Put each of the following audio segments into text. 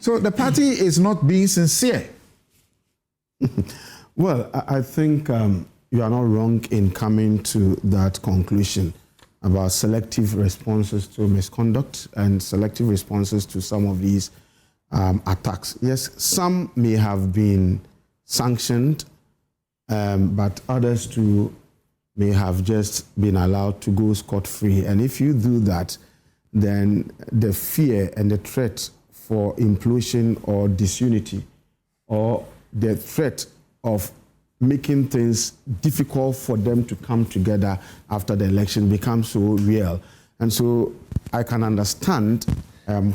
So the party is not being sincere. Well, I think you are not wrong in coming to that conclusion about selective responses to misconduct and selective responses to some of these attacks. Yes, some may have been sanctioned, but others too may have just been allowed to go scot-free. And if you do that, then the fear and the threat for implosion or disunity, or the threat of making things difficult for them to come together after the election becomes so real. And so I can understand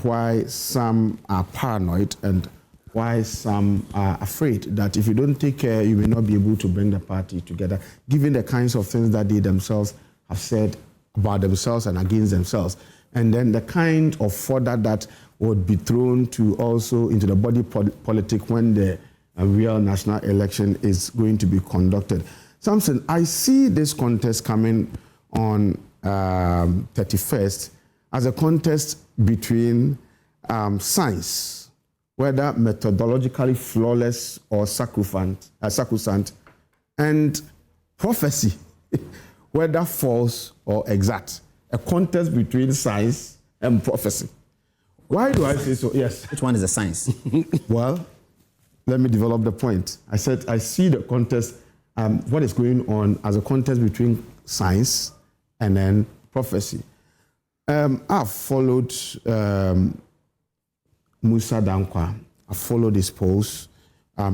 why some are paranoid and why some are afraid that if you don't take care, you may not be able to bring the party together, given the kinds of things that they themselves have said about themselves and against themselves. And then the kind of fodder that would be thrown to also into the body politic when the real national election is going to be conducted. Samson, I see this contest coming on 31st as a contest between science, whether methodologically flawless or sacrosanct, and prophecy, whether false or exact. A contest between science and prophecy. Why do I say so? Yes. Which one is the science? Well, let me develop the point. I said I see the contest, what is going on as a contest between science and then prophecy. I've followed Musa Dankwa. I followed his posts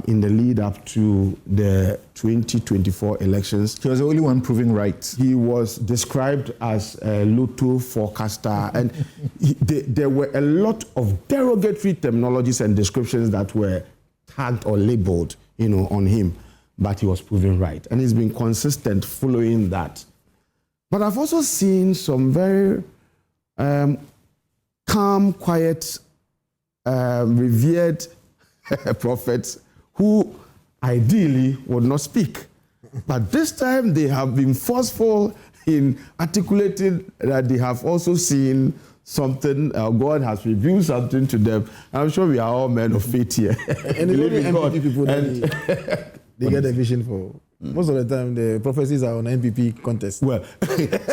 in the lead up to the 2024 elections. He was the only one proving right. He was described as a Lotto forecaster, and there were a lot of derogatory terminologies and descriptions that were tagged or labeled, on him, but he was proven right, and he's been consistent following that. But I've also seen some very calm, quiet, revered prophets who ideally would not speak. But this time they have been forceful in articulating that they have also seen something, God has revealed something to them. I'm sure we are all men of faith here. And even NPP people, they get a vision for. Most of the time, the prophecies are on NPP contest. Well,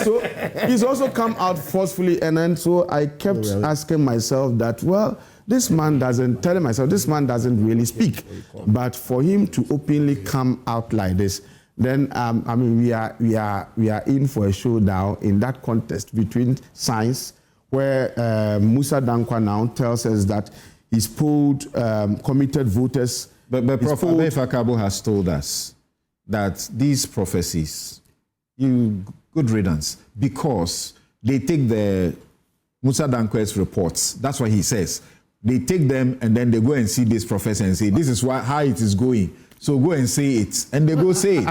so he's also come out forcefully, and then so I kept asking myself that, well, this man doesn't really speak. But for him to openly come out like this, then we are in for a showdown in that contest between science, where Musa Dankwa now tells us that he's polled committed voters. But Prof. Abefa Kabo has told us that these prophecies, good riddance, because they take the Musa Dankwa's reports. That's what he says. They take them and then they go and see this professor and say, this is how it is going. So go and say it. And they go say it.